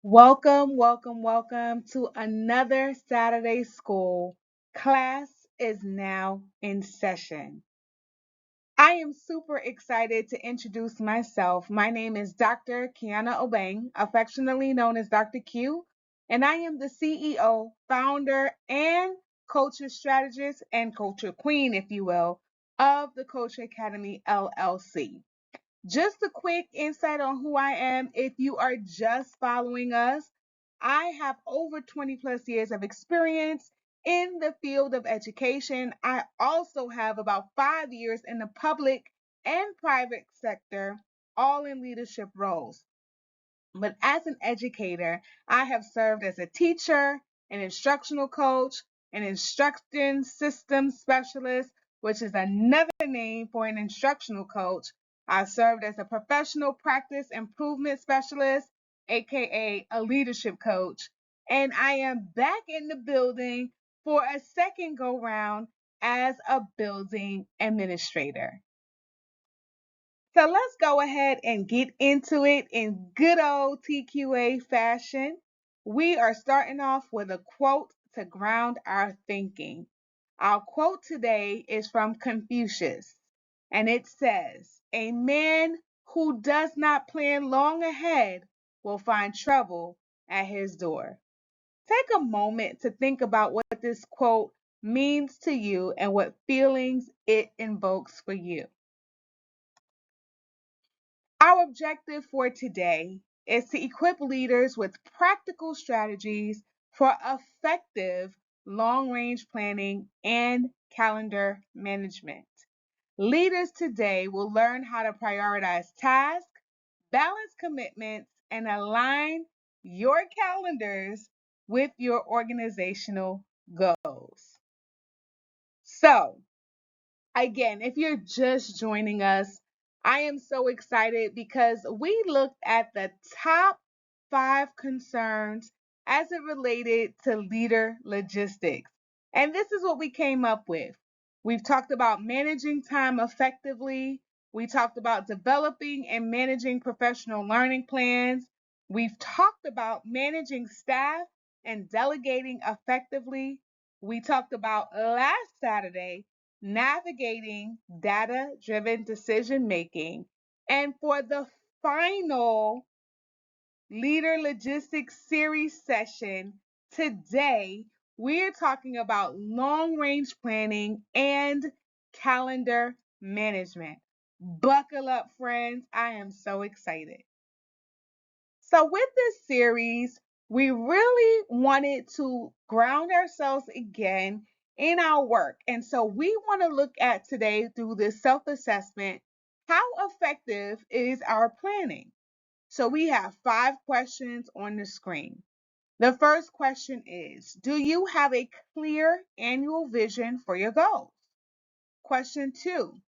Welcome, welcome, welcome to another Saturday school. Class is now in session. I am super excited to introduce myself. My name is Dr. Kiana Obeng, affectionately known as Dr. Q, and I am the CEO, founder, and culture strategist and culture queen, if you will, of the Culture Academy LLC. Just a quick insight on who I am if you are just following us. I have over 20 plus years of experience in the field of education. I also have about 5 years in the public and private sector, all in leadership roles. But as an educator, I have served as a teacher, an instructional coach, an instruction systems specialist, which is another name for an instructional coach. I served as a professional practice improvement specialist, aka a leadership coach. And I am back in the building for a second go round as a building administrator. So let's go ahead and get into it in good old TQA fashion. We are starting off with a quote to ground our thinking. Our quote today is from Confucius, and it says, "A man who does not plan long ahead will find trouble at his door." Take a moment to think about what this quote means to you and what feelings it invokes for you. Our objective for today is to equip leaders with practical strategies for effective long range planning and calendar management. Leaders today will learn how to prioritize tasks, balance commitments, and align your calendars with your organizational goals. So, again, if you're just joining us, I am so excited because we looked at the top 5 concerns as it related to leader logistics. And this is what we came up with. We've talked about managing time effectively. We talked about developing and managing professional learning plans. We've talked about managing staff and delegating effectively. We talked about last Saturday navigating data driven decision making. And for the final Leader Logistics Series session, today we're talking about long range planning and calendar management. Buckle up, friends. I am so excited. So, with this series, we really wanted to ground ourselves again in our work. And so, we want to look at today through this self assessment how effective is our planning? So, we have 5 questions on the screen. The first question is, do you have a clear annual vision for your goals? Question 2,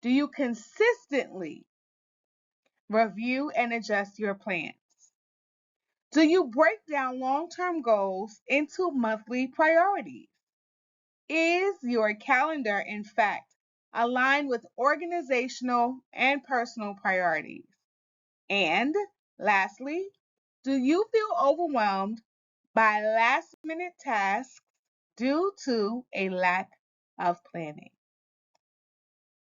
do you consistently review and adjust your plans? Do you break down long term goals into monthly priorities? Is your calendar, in fact, aligned with organizational and personal priorities? And lastly, do you feel overwhelmed by last minute tasks due to a lack of planning?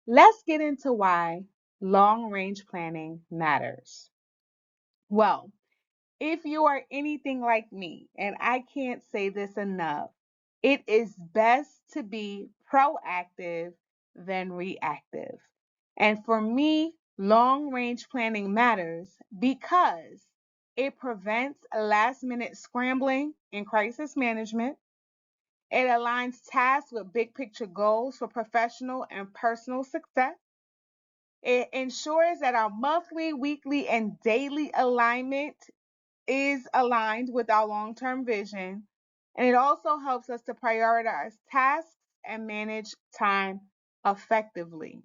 Let's get into why long range planning matters. Well, if you are anything like me, and I can't say this enough, it is best to be proactive than reactive. And for me, long range planning matters because it prevents last minute scrambling in crisis management. It aligns tasks with big picture goals for professional and personal success. It ensures that our monthly, weekly, and daily alignment is aligned with our long term vision. And it also helps us to prioritize tasks and manage time effectively.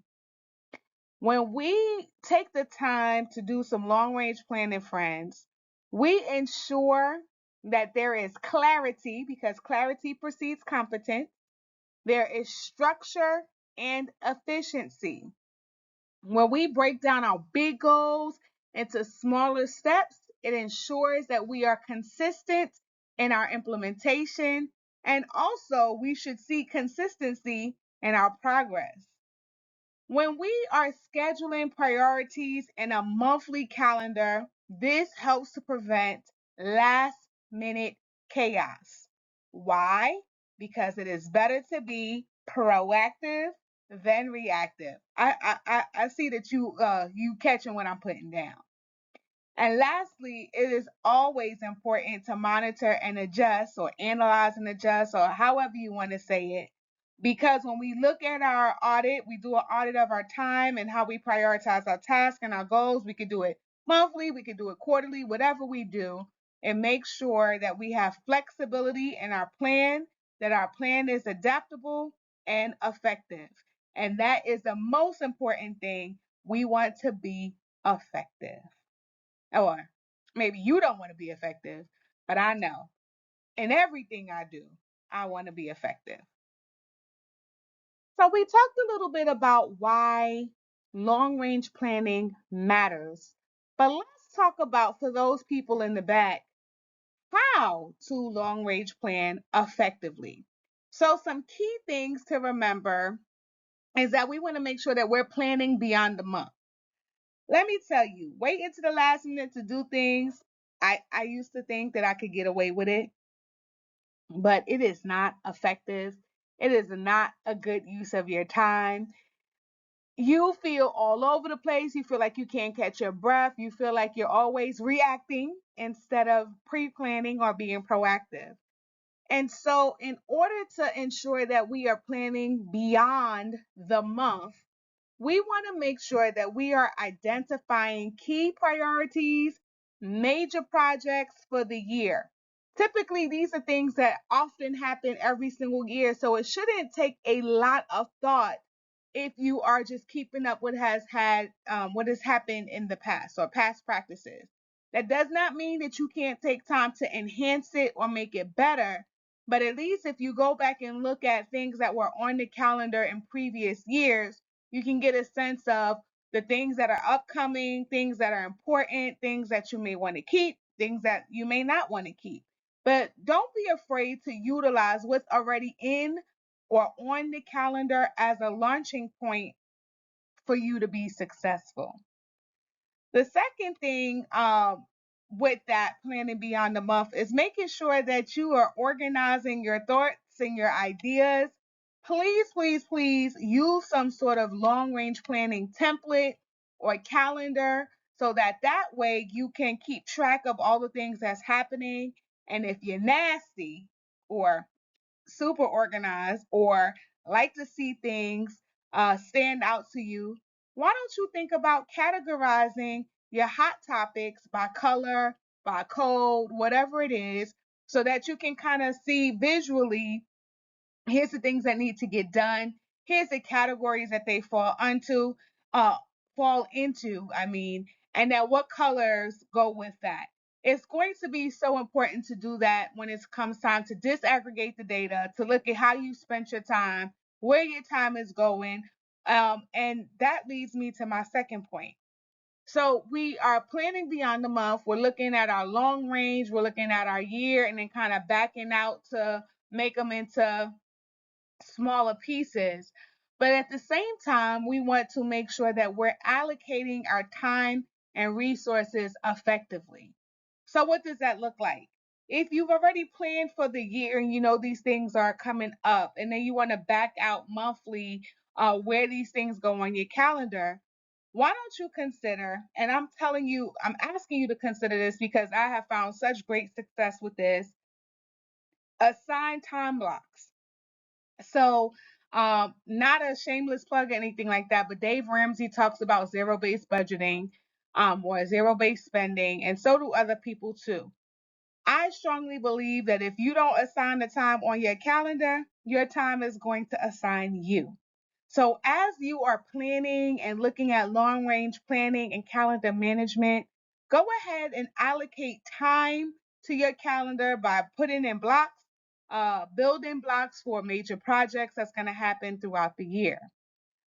When we take the time to do some long range planning, friends, we ensure that there is clarity because clarity precedes competence. There is structure and efficiency. When we break down our big goals into smaller steps, It ensures that we are consistent in our implementation, and also we should see consistency in our progress. When we are scheduling priorities in a monthly calendar, this helps to prevent last minute chaos. Why? Because it is better to be proactive than reactive. I see that you catching what I'm putting down. And lastly, it is always important to monitor and adjust, or analyze and adjust, or however you want to say it. Because when we look at our audit, we do an audit of our time and how we prioritize our tasks and our goals. We could do it monthly, we could do it quarterly, whatever we do, and make sure that we have flexibility in our plan, that our plan is adaptable and effective. And that is the most important thing. We want to be effective. Or maybe you don't want to be effective, but I know in everything I do, I want to be effective. So we talked a little bit about why long range planning matters. But let's talk about, for those people in the back, how to long range plan effectively. So some key things to remember is that we want to make sure that we're planning beyond the month. Let me tell you, wait until the last minute to do things. I used to think that I could get away with it, but it is not effective. It is not a good use of your time. You feel all over the place. You feel like you can't catch your breath. You feel like you're always reacting instead of pre planning or being proactive. And so, in order to ensure that we are planning beyond the month, we want to make sure that we are identifying key priorities, major projects for the year. Typically, these are things that often happen every single year, so it shouldn't take a lot of thought if you are just keeping up what has happened in the past or past practices. That does not mean that you can't take time to enhance it or make it better, but at least if you go back and look at things that were on the calendar in previous years, you can get a sense of the things that are upcoming, things that are important, things that you may want to keep, things that you may not want to keep. But don't be afraid to utilize what's already in or on the calendar as a launching point for you to be successful. The second thing with that planning beyond the month is making sure that you are organizing your thoughts and your ideas. Please, please, please use some sort of long range planning template or calendar so that way you can keep track of all the things that's happening. And if you're nasty or super organized or like to see things stand out to you, why don't you think about categorizing your hot topics by color, by code, whatever it is, so that you can kind of see visually, here's the things that need to get done, here's the categories that they uh fall into, and then what colors go with that. It's going to be so important to do that when it comes time to disaggregate the data, to look at how you spent your time, where your time is going. And that leads me to my second point. So we are planning beyond the month. We're looking at our long range, we're looking at our year, and then kind of backing out to make them into smaller pieces. But at the same time, we want to make sure that we're allocating our time and resources effectively. So, what does that look like? If you've already planned for the year and you know these things are coming up, and then you want to back out monthly where these things go on your calendar, why don't you consider, and I'm telling you, I'm asking you to consider this because I have found such great success with this, assign time blocks. So, not a shameless plug or anything like that, but Dave Ramsey talks about zero based budgeting or zero based spending, and so do other people too. I strongly believe that if you don't assign the time on your calendar, your time is going to assign you. So, as you are planning and looking at long range planning and calendar management, go ahead and allocate time to your calendar by putting in blocks, building blocks for major projects that's going to happen throughout the year.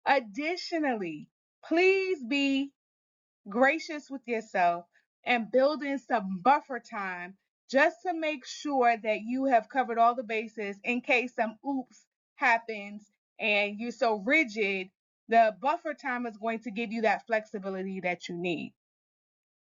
Additionally, please be gracious with yourself and build in some buffer time just to make sure that you have covered all the bases in case some oops happens and you're so rigid. The buffer time is going to give you that flexibility that you need.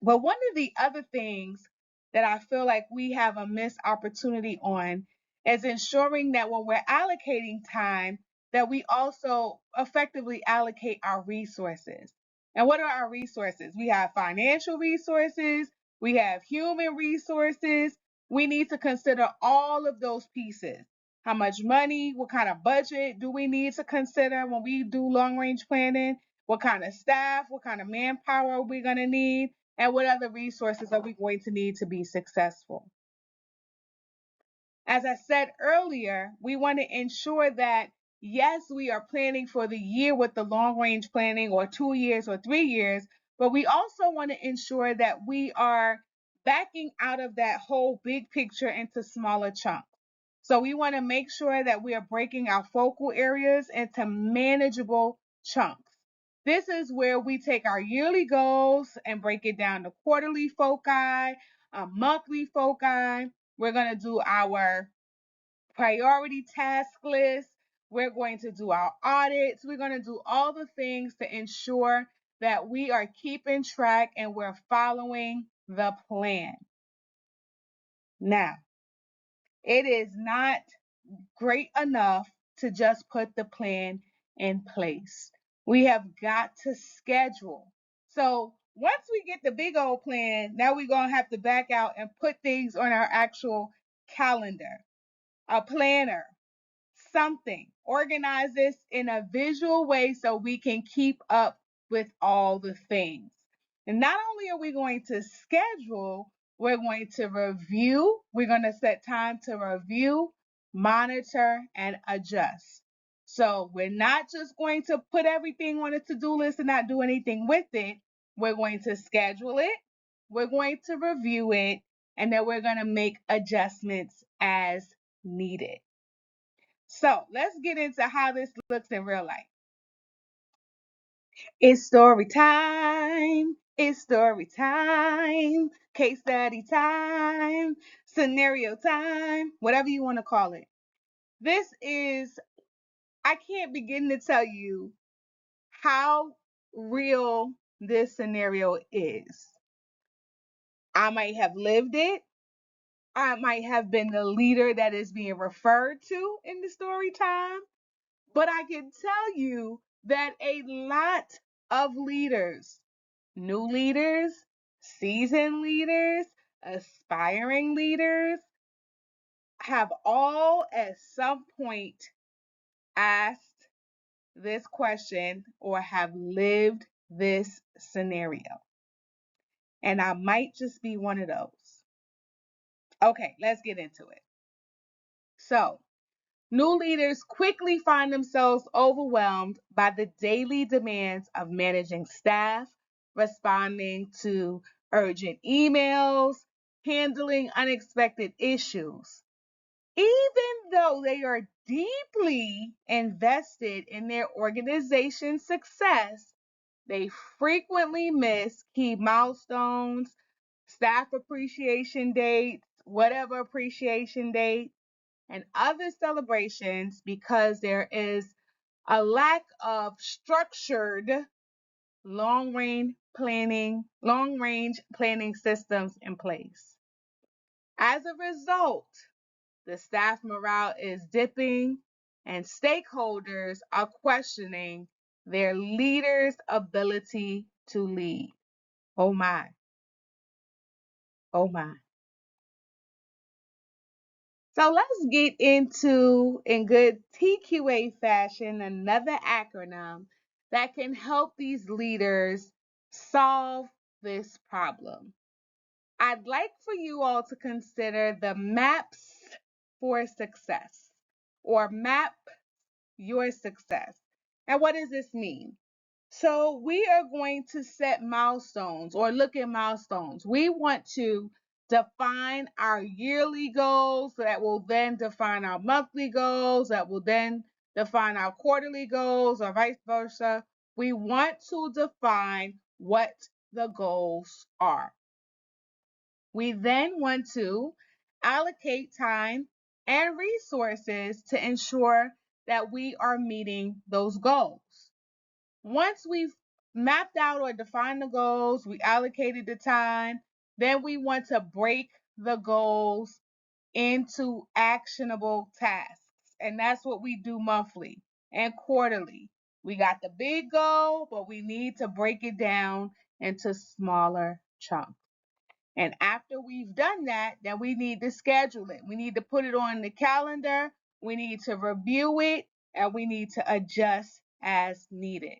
But one of the other things that I feel like we have a missed opportunity on is ensuring that when we're allocating time, that we also effectively allocate our resources. And what are our resources? We have financial resources, we have human resources. We need to consider all of those pieces. How much money, what kind of budget do we need to consider when we do long range planning? What kind of staff, what kind of manpower are we going to need? And what other resources are we going to need to be successful? As I said earlier, we want to ensure that, yes, we are planning for the year with the long range planning, or 2 years or 3 years, but we also want to ensure that we are backing out of that whole big picture into smaller chunks. So we want to make sure that we are breaking our focal areas into manageable chunks. This is where we take our yearly goals and break it down to quarterly foci, monthly foci. We're going to do our priority task list. We're going to do our audits. We're going to do all the things to ensure that we are keeping track and we're following the plan. Now, it is not great enough to just put the plan in place. We have got to schedule. So once we get the big old plan, now we're going to have to back out and put things on our actual calendar, a planner, something. Organize this in a visual way so we can keep up with all the things. And not only are we going to schedule, we're going to review. We're going to set time to review, monitor, and adjust. So we're not just going to put everything on a to-do list and not do anything with it. We're going to schedule it, we're going to review it, and then we're going to make adjustments as needed. So let's get into how this looks in real life. It's story time. It's story time. Case study time. Scenario time. Whatever you want to call it. This is, I can't begin to tell you how real this scenario is. I might have lived it. I might have been the leader that is being referred to in the story time. But I can tell you that a lot of leaders, new leaders, seasoned leaders, aspiring leaders, have all at some point asked this question or have lived this scenario. And I might just be one of those. Okay, let's get into it. So, new leaders quickly find themselves overwhelmed by the daily demands of managing staff, responding to urgent emails, handling unexpected issues. Even though they are deeply invested in their organization's success, they frequently miss key milestones, staff appreciation dates, whatever appreciation date, and other celebrations because there is a lack of structured long range planning systems in place. As a result, the staff morale is dipping and stakeholders are questioning their leaders' ability to lead. Oh my. Oh my. So let's get into, in good TQA fashion, another acronym that can help these leaders solve this problem. I'd like for you all to consider the MAPS for success, or MAP your success. And what does this mean? So we are going to set milestones or look at milestones. We want to define our yearly goals that will then define our monthly goals, that will then define our quarterly goals, or vice versa. We want to define what the goals are. We then want to allocate time and resources to ensure that we are meeting those goals. Once we've mapped out or defined the goals, we allocated the time, then we want to break the goals into actionable tasks. And that's what we do monthly and quarterly. We got the big goal, but we need to break it down into smaller chunks. And after we've done that, then we need to schedule it. We need to put it on the calendar. We need to review it and we need to adjust as needed.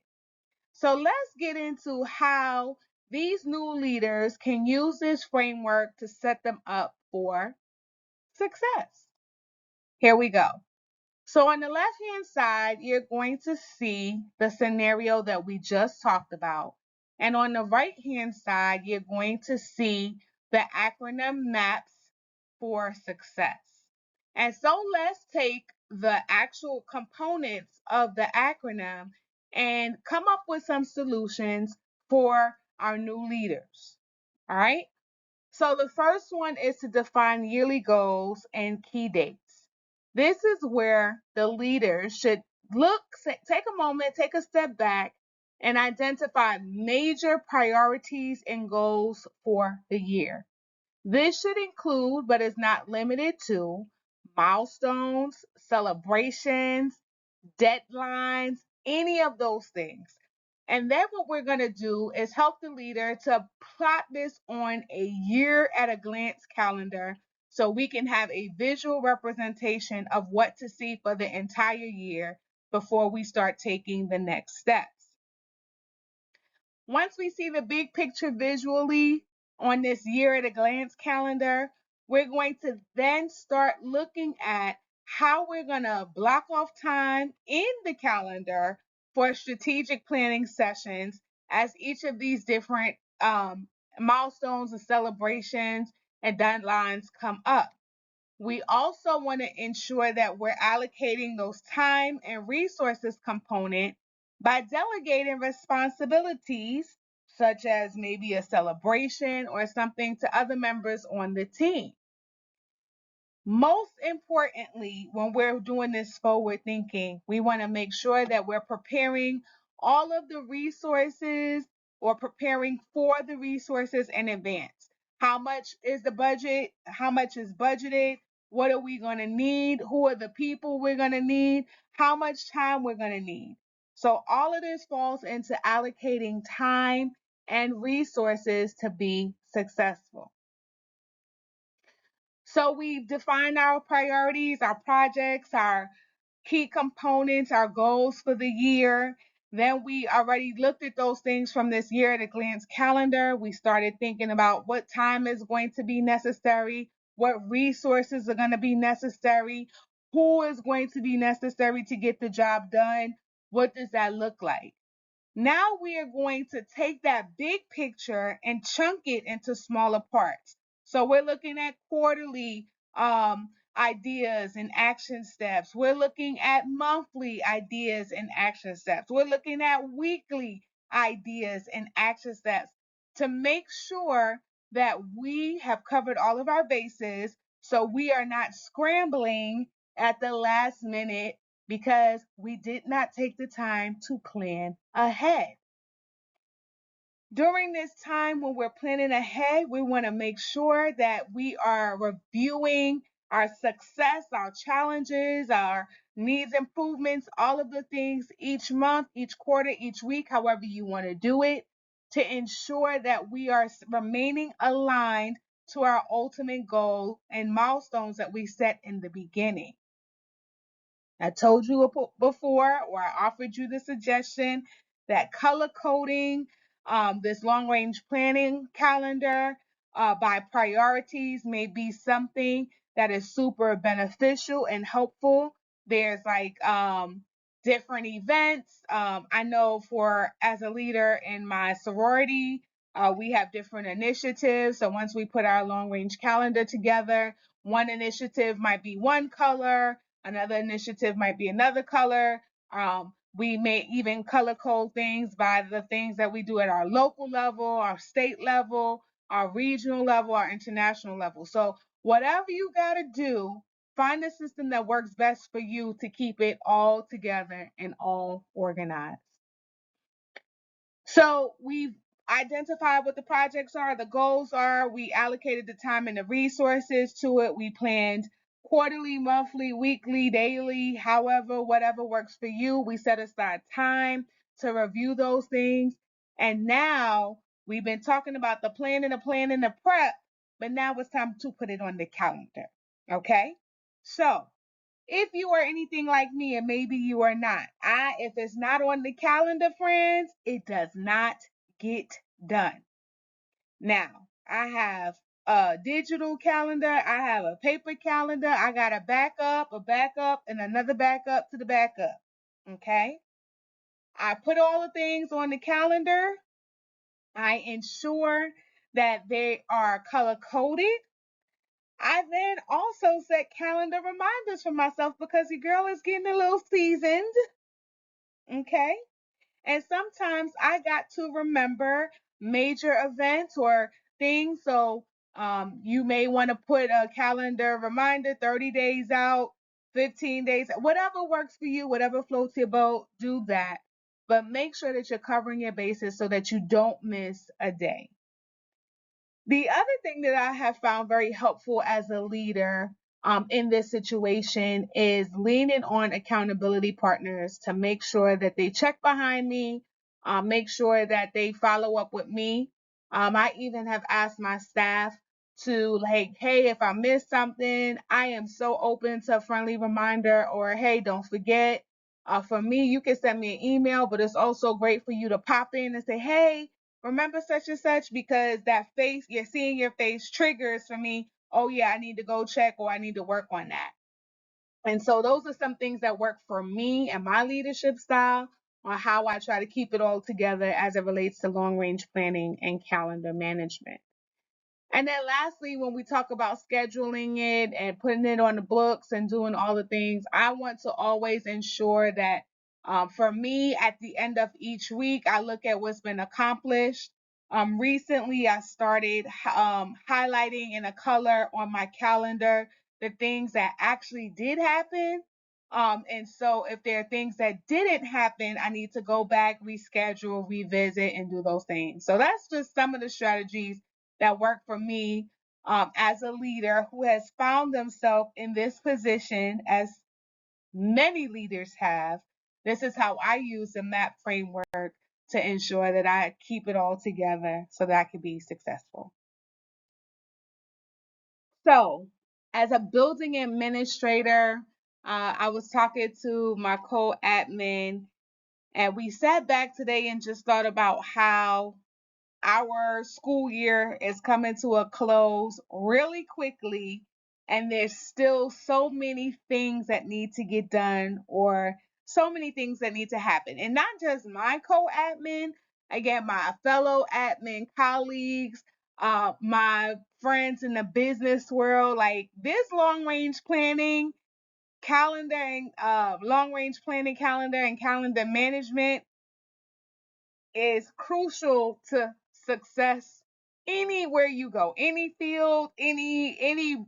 So let's get into how these new leaders can use this framework to set them up for success. Here we go. So on the left-hand side, you're going to see the scenario that we just talked about. And on the right-hand side, you're going to see the acronym MAPS for success. And so let's take the actual components of the acronym and come up with some solutions for our new leaders. All right? So the first one is to define yearly goals and key dates. This is where the leader should take a moment, take a step back, and identify major priorities and goals for the year. This should include, but is not limited to, milestones, celebrations, deadlines, any of those things. And then what we're going to do is help the leader to plot this on a year at a glance calendar so we can have a visual representation of what to see for the entire year before we start taking the next steps. Once we see the big picture visually on this year at a glance calendar, we're going to then start looking at how we're going to block off time in the calendar for strategic planning sessions as each of these different milestones and celebrations and deadlines come up. We also want to ensure that we're allocating those time and resources component by delegating responsibilities, such as maybe a celebration or something, to other members on the team. Most importantly, when we're doing this forward thinking, we want to make sure that we're preparing all of the resources or preparing for the resources in advance. How much is the budget? How much is budgeted? What are we going to need? Who are the people we're going to need? How much time we're going to need? So all of this falls into allocating time and resources to be successful. So we've defined our priorities, our projects, our key components, our goals for the year. Then we already looked at those things from this year at a glance calendar. We started thinking about what time is going to be necessary, what resources are going to be necessary, who is going to be necessary to get the job done. What does that look like? Now we are going to take that big picture and chunk it into smaller parts. So we're looking at quarterly ideas and action steps. We're looking at monthly ideas and action steps. We're looking at weekly ideas and action steps to make sure that we have covered all of our bases so we are not scrambling at the last minute because we did not take the time to plan ahead. During this time when we're planning ahead, we want to make sure that we are reviewing our success, our challenges, our needs improvements, all of the things each month, each quarter, each week, however you want to do it, to ensure that we are remaining aligned to our ultimate goal and milestones that we set in the beginning. I told you before, or I offered you the suggestion that color coding this long range planning calendar by priorities may be something that is super beneficial and helpful. There's like different events. I know for as a leader in my sorority, we have different initiatives. So once we put our long range calendar together, one initiative might be one color, another initiative might be another color. We may even color code things by the things that we do at our local level, our state level. our regional level, our international level. So whatever you got to do, find a system that works best for you to keep it all together and all organized. So we've identified what the projects are, the goals are, we allocated the time and the resources to it. We planned quarterly, monthly, weekly, daily, however, whatever works for you. We set aside time to review those things. And now we've been talking about the planning, the prep, but now it's time to put it on the calendar. Okay? So if you are anything like me, and maybe you are not, if it's not on the calendar, friends, it does not get done. Now, I have a digital calendar, I have a paper calendar, I got a backup, and another backup to the backup. Okay? I put all the things on the calendar. I ensure that they are color coded. I then also set calendar reminders for myself because your girl is getting a little seasoned. Okay. And sometimes I got to remember major events or things. So you may want to put a calendar reminder 30 days out, 15 days, whatever works for you, whatever floats your boat, do that. But make sure that you're covering your bases so that you don't miss a day. The other thing that I have found very helpful as a leader in this situation is leaning on accountability partners to make sure that they check behind me, make sure that they follow up with me. I even have asked my staff to, like, hey, if I miss something, I am so open to a friendly reminder, or hey, don't forget. For me, you can send me an email, but it's also great for you to pop in and say, hey, remember such and such, because that face, you're seeing your face triggers for me. Oh yeah, I need to go check, or I need to work on that. And so those are some things that work for me and my leadership style on how I try to keep it all together as it relates to long range planning and calendar management. And then lastly, when we talk about scheduling it and putting it on the books and doing all the things, I want to always ensure that for me, at the end of each week, I look at what's been accomplished. Recently, I started highlighting in a color on my calendar the things that actually did happen. And so if there are things that didn't happen, I need to go back, reschedule, revisit, and do those things. So that's just some of the strategies that work for me as a leader who has found themselves in this position, as many leaders have. This is how I use the MAP framework to ensure that I keep it all together so that I can be successful. So, as a building administrator, I was talking to my co admin, and we sat back today and just thought about how our school year is coming to a close really quickly, and there's still so many things that need to get done, or so many things that need to happen. And not just my co-admin, again, my fellow admin colleagues, my friends in the business world. Like, this long range planning, calendar and calendar management is crucial to success anywhere you go, any field, any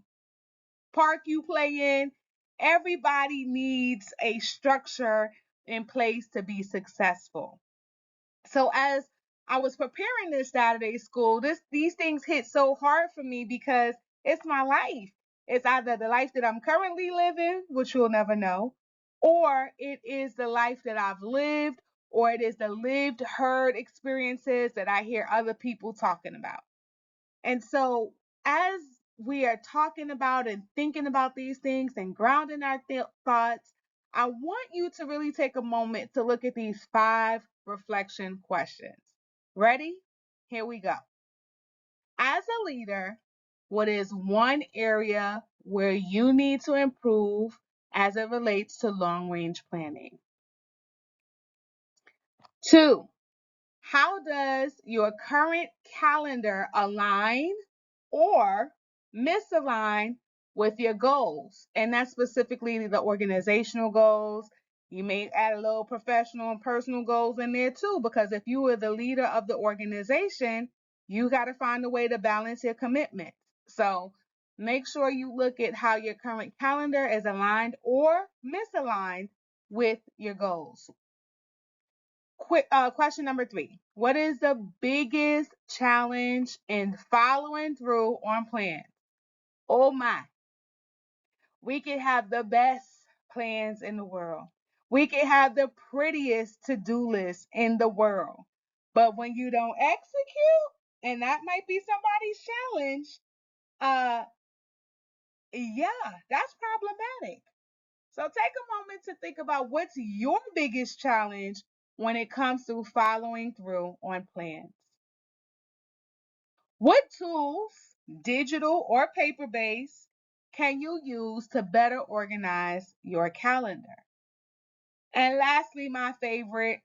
park you play in. Everybody needs a structure in place to be successful. So as I was preparing this Saturday school, these things hit so hard for me because it's my life. It's either the life that I'm currently living, which you'll never know, or it is the life that I've lived, or it is the lived, heard experiences that I hear other people talking about. And so as we are talking about and thinking about these things and grounding our thoughts, I want you to really take a moment to look at these 5 reflection questions. Ready? Here we go. As a leader, what is one area where you need to improve as it relates to long range planning? 2, how does your current calendar align or misalign with your goals? And that's specifically the organizational goals. You may add a little professional and personal goals in there too, because if you were the leader of the organization, You got to find a way to balance your commitments. So make sure you look at how your current calendar is aligned or misaligned with your goals. Question number 3. What is the biggest challenge in following through on plans? Oh my, we can have the best plans in the world. We can have the prettiest to-do list in the world. But when you don't execute, and that might be somebody's challenge, uh yeah, that's problematic. So take a moment to think about what's your biggest challenge when it comes to following through on plans. What tools, digital or paper based, can you use to better organize your calendar? And lastly, my favorite,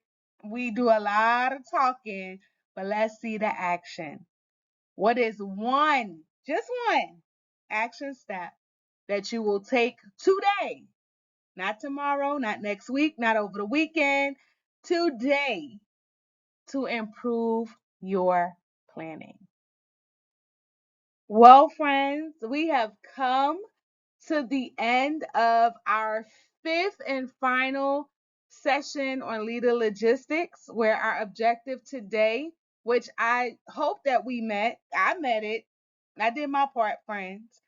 we do a lot of talking, but let's see the action. What is one, just one, action step that you will take today? Not tomorrow, not next week, not over the weekend, today, to improve your planning. Well, friends, we have come to the end of our fifth and final session on leader logistics, where our objective today, which I hope that I met it, I did my part, friends.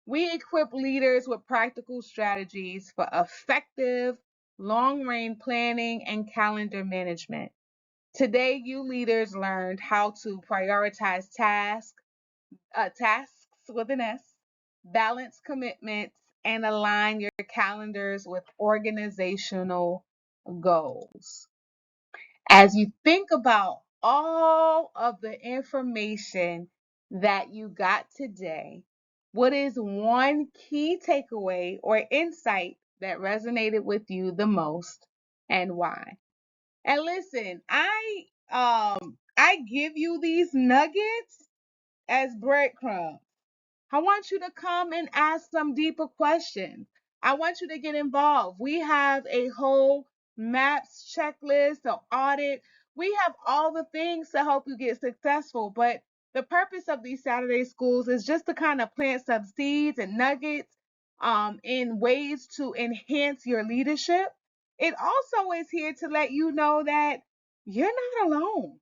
We equip leaders with practical strategies for effective long range planning and calendar management. Today, you leaders learned how to prioritize tasks with an S, balance commitments, and align your calendars with organizational goals. As you think about all of the information that you got today, what is one key takeaway or insight that resonated with you the most and why? And listen, I give you these nuggets as breadcrumbs. I want you to come and ask some deeper questions. I want you to get involved. We have a whole MAPS checklist, an audit. We have all the things to help you get successful. But the purpose of these Saturday schools is just to kind of plant some seeds and nuggets in ways to enhance your leadership. It also is here to let you know that you're not alone.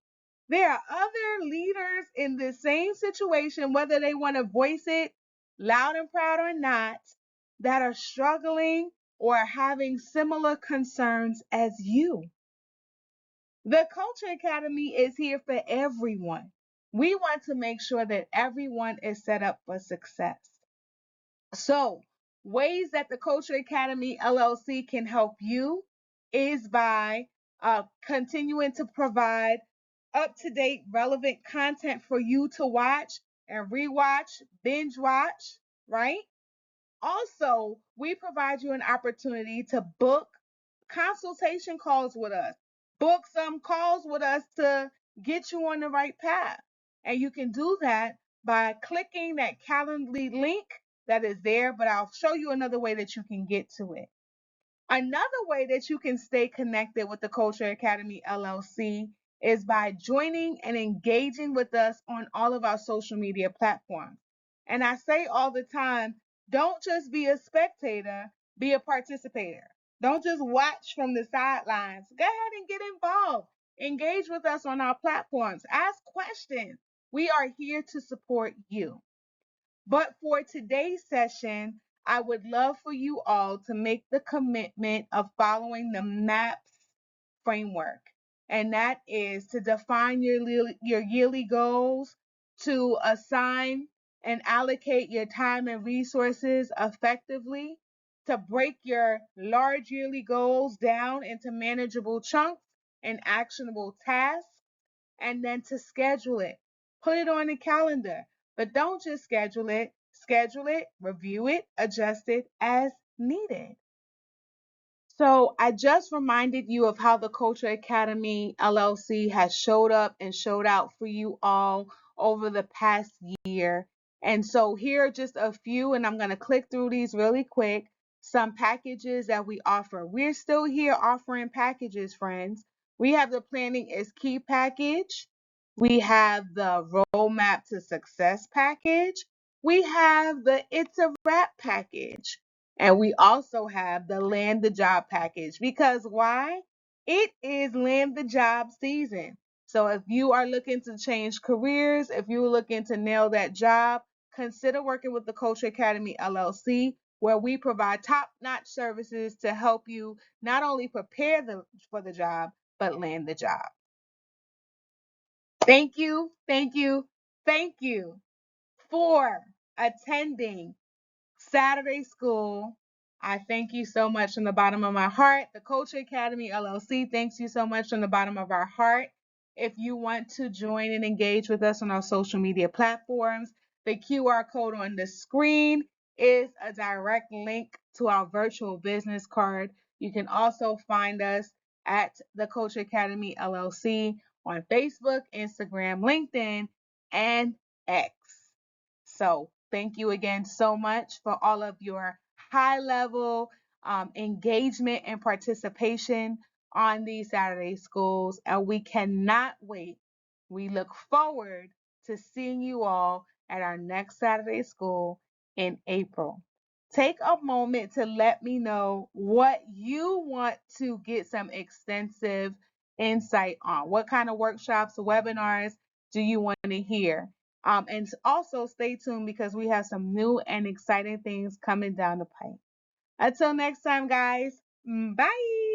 There are other leaders in the same situation, whether they want to voice it loud and proud or not, that are struggling or having similar concerns as you. The Culture Academy is here for everyone. We want to make sure that everyone is set up for success. So, ways that the Culture Academy LLC can help you is by continuing to provide up to date, relevant content for you to watch and rewatch, binge watch, right? Also, we provide you an opportunity to book consultation calls with us, book some calls with us to get you on the right path. And you can do that by clicking that Calendly link that is there, but I'll show you another way that you can get to it. Another way that you can stay connected with the Culture Academy LLC is by joining and engaging with us on all of our social media platforms. And I say all the time, don't just be a spectator, be a participator. Don't just watch from the sidelines. Go ahead and get involved. Engage with us on our platforms. Ask questions. We are here to support you. But for today's session, I would love for you all to make the commitment of following the MAPS framework. And that is to define your yearly goals, to assign and allocate your time and resources effectively, to break your large yearly goals down into manageable chunks and actionable tasks, and then to schedule it. Put it on the calendar, but don't just schedule it, review it, adjust it as needed. So I just reminded you of how the Culture Academy LLC has showed up and showed out for you all over the past year. And so here are just a few, and I'm going to click through these really quick. Some packages that we offer. We're still here offering packages, friends. We have the Planning is Key package. We have the Roadmap to Success package. We have the It's a Wrap package. And we also have the Land the Job package. Because why? It is land the job season. So if you are looking to change careers, if you're looking to nail that job, consider working with the Culture Academy LLC, where we provide top-notch services to help you not only prepare for the job, but land the job. Thank you, thank you, thank you for attending Saturday School. I thank you so much from the bottom of my heart. The Culture Academy LLC thanks you so much from the bottom of our heart. If you want to join and engage with us on our social media platforms, the QR code on the screen is a direct link to our virtual business card. You can also find us at the Culture Academy LLC on Facebook, Instagram, LinkedIn, and X. So thank you again so much for all of your high level engagement and participation on these Saturday schools. And we cannot wait. We look forward to seeing you all at our next Saturday school in April. Take a moment to let me know what you want to get some extensive insight on. What kind of workshops, webinars do you want to hear? And also stay tuned because we have some new and exciting things coming down the pipe. Until next time, guys. Bye.